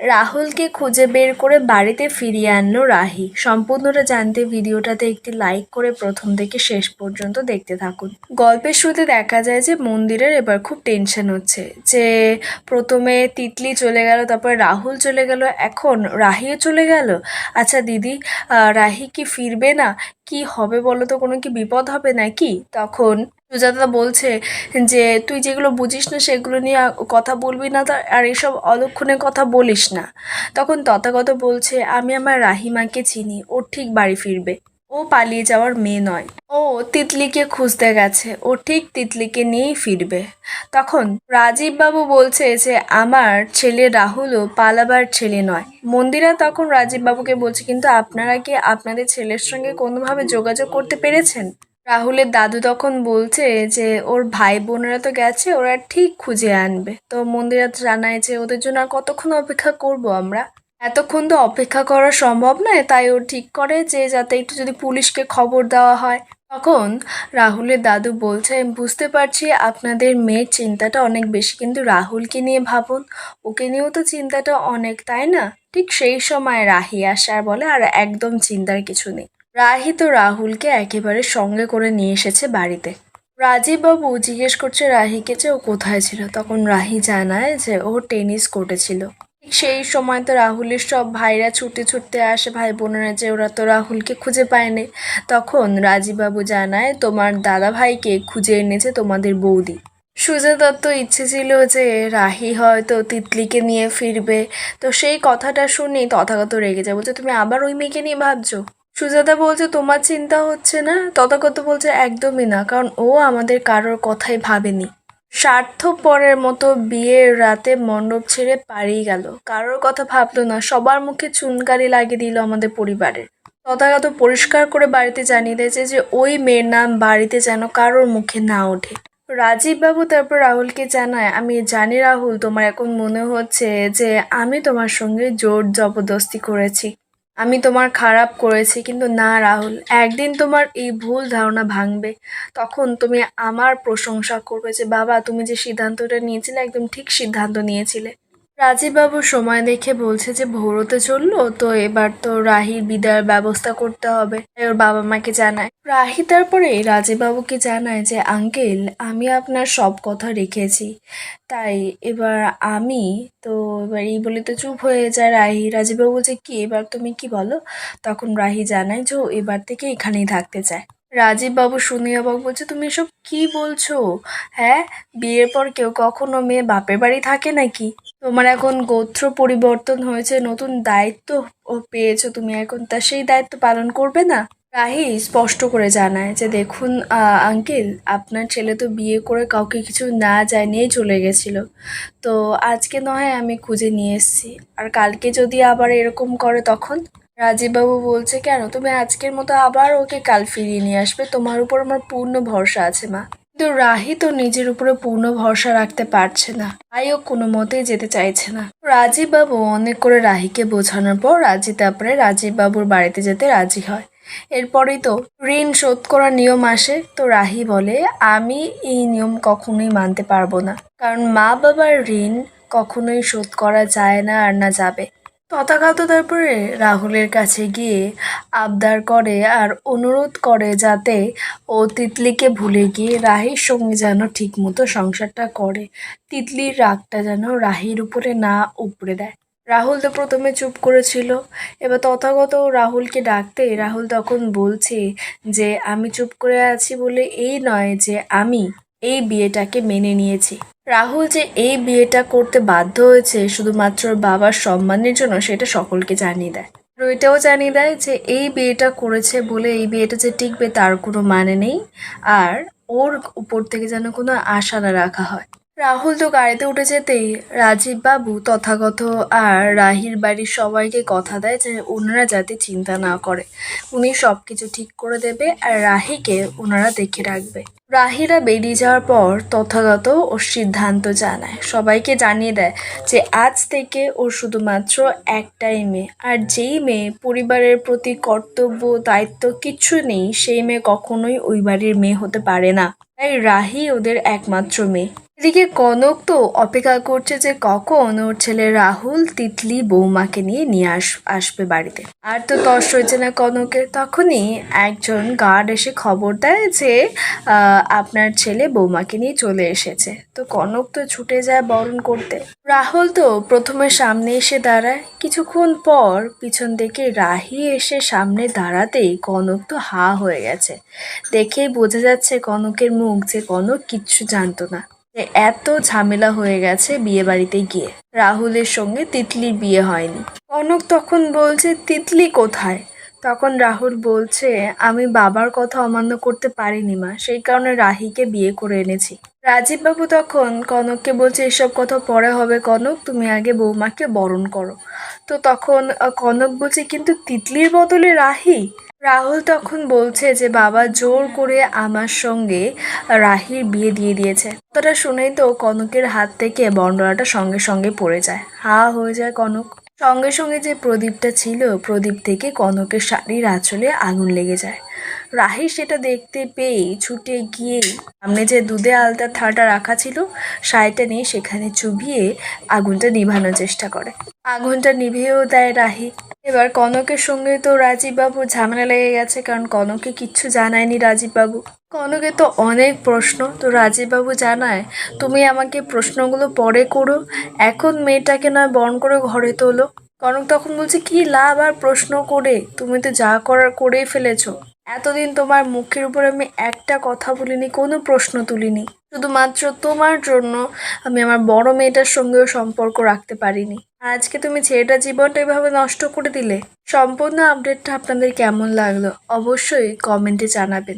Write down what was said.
রাহুলকে খুঁজে বের করে বাড়িতে ফিরিয়ে আনলো রাহি। সম্পূর্ণটা জানতে ভিডিওটাতে একটি লাইক করে প্রথম থেকে শেষ পর্যন্ত দেখতে থাকুন। গল্পের শুরুতে দেখা যায় যে মন্দিরের এবার খুব টেনশন হচ্ছে যে প্রথমে তিতলি চলে গেল, তারপর রাহুল চলে গেল, এখন রাহিও চলে গেল। আচ্ছা দিদি, রাহি কি ফিরবে না? কি হবে বলো তো, কোনো কি বিপদ হবে নাকি? তখন সুজাতা বলছে যে তুই যেগুলো বুঝিস না সেগুলো নিয়ে কথা বলবি না, আর এসব অলক্ষণে কথা বলিস না। তখন তথাগত বলছে আমি আমার রাহিমাকে চিনি, ও ঠিক বাড়ি ফিরবে, ও পালিয়ে যাওয়ার মেয়ে নয়, ও তিতলিকে খুঁজতে গেছে, ও ঠিক তিতলিকে নিয়েই ফিরবে। তখন রাজীব বাবু বলছে যে আমার ছেলে রাহুলও পালাবার ছেলে নয়। মন্দিরা তখন রাজীব বাবুকে বলছে কিন্তু আপনারা কি আপনাদের ছেলের সঙ্গে কোনোভাবে যোগাযোগ করতে পেরেছেন? রাহুলের দাদু তখন বলছে যে ওর ভাই বোনেরা তো গেছে, ওরা ঠিক খুঁজে আনবে। তো মন্দিরা জানায় যে ওদের জন্য আর কতক্ষণ অপেক্ষা করব আমরা, এতক্ষণ তো অপেক্ষা করা সম্ভব নয়। তাই ও ঠিক করে যে যাতে একটু যদি পুলিশকে খবর দেওয়া হয়। তখন রাহুলের দাদু বলছে আমি বুঝতে পারছি আপনাদের মেয়ের চিন্তাটা অনেক বেশি, কিন্তু রাহুলকে নিয়ে ভাবুন, ওকে নিয়েও তো চিন্তাটা অনেক, তাই না? ঠিক সেই সময় রাহি আসে আর বলে আর একদম চিন্তার কিছু নেই। রাহি তো রাহুলকে একেবারে সঙ্গে করে নিয়ে এসেছে বাড়িতে। রাজীব বাবু জিজ্ঞেস করছে রাহিকে যে ও কোথায় ছিল। তখন রাহি জানায় যে ও টেনিস কোর্টে ছিল। ঠিক সেই সময় তো রাহুলের সব ভাইরা ছুটে ছুটতে আসে, ভাই বোনেরা, যে ওরা তো রাহুলকে খুঁজে পায়নি। তখন রাজীব বাবু জানায় তোমার দাদা ভাইকে খুঁজে এনেছে তোমাদের বৌদি। সুজাতার তো ইচ্ছে ছিল যে রাহি হয়তো তিতলিকে নিয়ে ফিরবে। তো সেই কথাটা শুনেই তথাগত রেগে যায়, বলছে তুমি আবার ওই মেয়েকে নিয়ে ভাবছো? সুজাতা বলছে তোমার চিন্তা হচ্ছে না? তথাগত বলছে একদমই না, কারণ ও আমাদের কারোর কথাই ভাবেনি। স্বার্থপরের মতো বিয়ের রাতে মণ্ডপ ছেড়ে পালিয়ে গেল, কারোর কথা ভাবলো না, সবার মুখে চুনকালি লাগিয়ে দিল আমাদের পরিবারের। তথাগত পরিষ্কার করে বাড়িতে জানিয়ে দিয়েছে যে ওই মেয়ের নাম বাড়িতে যেন কারোর মুখে না ওঠে। রাজীব বাবু তারপর রাহুলকে জানায় আমি জানি রাহুল, তোমার এখন মনে হচ্ছে যে আমি তোমার সঙ্গে জোর জবরদস্তি করেছি, আমি তোমার খারাপ করেছি, কিন্তু না রাহুল, একদিন তোমার এই ভুল ধারণা ভাঙবে। তখন তুমি আমার প্রশংসা করবে যে বাবা তুমি যে সিদ্ধান্তটা নিয়েছিলে একদম ঠিক সিদ্ধান্ত নিয়েছিলে। রাজীব বাবু সময় দেখে বলছে যে ভোর হতে চললো, তো এবার তো রাহির বিদায়ের ব্যবস্থা করতে হবে। তাই ওর বাবা মাকে জানায়। রাহি তারপরে রাজীব বাবুকে জানায় যে আঙ্কেল আমি আপনার সব কথা রেখেছি, তাই এবার আমি, তো এবার এই বলে তো চুপ হয়ে যায় রাহি। রাজীব বাবু বলছে কি এবার তুমি কি বলো? তখন রাহি জানায় যে ও এবার থেকে এখানেই থাকতে চায়। রাজীব বাবু শুনে অবাক, বলছে তুমি এসব কি বলছো? হ্যাঁ, বিয়ের পর কেউ কখনো মেয়ে বাপের বাড়ি থাকে নাকি? তোমার এখন গোত্র পরিবর্তন হয়েছে, নতুন দায়িত্ব পেয়েছো তুমি, এখন তা সেই দায়িত্ব পালন করবে না? রাহি স্পষ্ট করে জানায় যে দেখুন আঙ্কেল, আপনার ছেলে তো বিয়ে করে কাউকে কিছু না জানিয়েই চলে গেছিল, তো আজকে নয় আমি খুঁজে নিয়ে এসেছি, আর কালকে যদি আবার এরকম করে তখন? রাজীববাবু বলছে কেন, তুমি আজকের মতো আবার ওকে কাল ফিরিয়ে নিয়ে আসবে, তোমার উপর আমার পূর্ণ ভরসা আছে মা। কিন্তু রাহি তো নিজের উপরে পূর্ণ ভরসা রাখতে পারছে না, তাই ও কোনো মতেই যেতে চাইছে না। রাজীব বাবু অনেক করে রাহিকে বোঝানোর পর রাজি তারপরে রাজীব বাবুর বাড়িতে যেতে রাজি হয়। এরপরেই তো ঋণ শোধ করার নিয়ম আসে। তো রাহি বলে আমি এই নিয়ম কখনোই মানতে পারবো না, কারণ মা বাবার ঋণ কখনোই শোধ করা যায় না আর না যাবে। তথাগত তারপরে রাহুলের কাছে গিয়ে আবদার করে আর অনুরোধ করে যাতে ও তিতলিকে ভুলে গিয়ে রাহির সঙ্গে যেন ঠিক মতো সংসারটা করে, তিতলির রাগটা যেন রাহির উপরে না উপড়ে দেয়। রাহুল তো প্রথমে চুপ করেছিল, এবার তথাগত রাহুলকে ডাকতে রাহুল তখন বলছে যে আমি চুপ করে আছি বলে এই নয় যে আমি এই বিয়েটাকে মেনে নিয়েছি। রাহুল যে এই বিয়েটা করতে বাধ্য হয়েছে শুধুমাত্র ওর বাবার সম্মানের জন্য সেটা সকলকে জানিয়ে দেয়। আর এটাও জানিয়ে দেয় যে এই বিয়েটা করেছে বলে এই বিয়েটা যে টিকবে তার কোনো মানে নেই, আর ওর উপর থেকে যেন কোনো আশা না রাখা হয়। রাহুল তো গাড়িতে উঠে যেতেই রাজীব বাবু তথাগত আর রাহির বাড়ির সবাইকে কথা দেয় যে ওনারা যাতে চিন্তা না করে, উনি সবকিছু ঠিক করে দেবে আর রাহিকে ওনারা দেখে রাখবে। রাহিরা বেরিয়ে যাওয়ার পর তথাগত ওর সিদ্ধান্ত জানায়, সবাইকে জানিয়ে দেয় যে আজ থেকে ওর শুধুমাত্র একটাই মেয়ে, আর যেই মেয়ে পরিবারের প্রতি কর্তব্য দায়িত্ব কিচ্ছু নেই সেই মেয়ে কখনোই ওই বাড়ির মেয়ে হতে পারে না। তাই রাহি ওদের একমাত্র মেয়ে। এদিকে কনক তো অপেক্ষা করছে যে কখন ওর ছেলে রাহুল তিতলি বৌমাকে নিয়ে আসবে বাড়িতে। আর তো তর্স হয়েছে না কনকের। তখনই একজন গার্ড এসে খবর দেয় যে আপনার ছেলে বৌমাকে নিয়ে চলে এসেছে। তো কনক তো ছুটে যায় বরণ করতে। রাহুল তো প্রথমে সামনে এসে দাঁড়ায়, কিছুক্ষণ পর পিছন থেকে রাহি এসে সামনে দাঁড়াতেই কনক তো হা হয়ে গেছে। দেখেই বোঝা যাচ্ছে কনকের মুখ যে কনক কিচ্ছু জানতো না যে এত ঝামেলা হয়ে গেছে বিয়ে বাড়িতে গিয়ে। রাহুলের সঙ্গে তিতলির বিয়ে হয়নি। কনক তখন বলছে তিতলি কোথায়? তখন রাহুল বলছে আমি বাবার কথা অমান্য করতে পারিনি মা, সেই কারণে রাহিকে বিয়ে করে এনেছি। রাজীব বাবু তখন কনককে বলছে এসব কথা পরে হবে কনক, তুমি আগে বৌমাকে বরণ করো। তো তখন কনক বলছে কিন্তু তিতলির বদলে রাহি। রাহুল তখন বলছে যে বাবা জোর করে আমার সঙ্গে রাহির বিয়ে দিয়ে দিয়েছে। কথাটা শুনেই তো কনকের হাত থেকে বরণডালাটা সঙ্গে সঙ্গে পড়ে যায়, হা হয়ে যায় কনক। সঙ্গে সঙ্গে যে প্রদীপটা ছিল, প্রদীপ থেকে কনকের শাড়ির আঁচলে আগুন লেগে যায়। রাহি সেটা দেখতে পেয়ে ছুটে গিয়ে সামনে যে দুধে আলতা থালাটা রাখা ছিল শাড়িটা নিয়ে সেখানে চুবিয়ে আগুনটা নিভানোর চেষ্টা করে। আগুনটা নিভিয়েও দেয় রাহি। এবার কনকের সঙ্গে তো রাজীব বাবুর ঝামেলা লেগে গেছে, কারণ কনককে কিচ্ছু জানায়নি রাজীব বাবু। কনকে তো অনেক প্রশ্ন, তো রাজীব বাবু জানায় তুমি আমাকে প্রশ্নগুলো পরে করো, এখন মেয়েটাকে না বরণ করে ঘরে তোলো। কনক তখন বলছে কি লাভ আর প্রশ্ন করে, তুমি তো যা করার করেই ফেলেছো। এতদিন তোমার মুখের উপর আমি একটা কথা বলিনি, কোনো প্রশ্ন তুলিনি, শুধুমাত্র তোমার জন্য আমি আমার বড় মেয়েটার সঙ্গেও সম্পর্ক রাখতে পারিনি। আর আজকে তুমি ছেলেটার জীবনটা এভাবে নষ্ট করে দিলে। সম্পূর্ণ আপডেটটা আপনাদের কেমন লাগলো অবশ্যই কমেন্টে জানাবেন।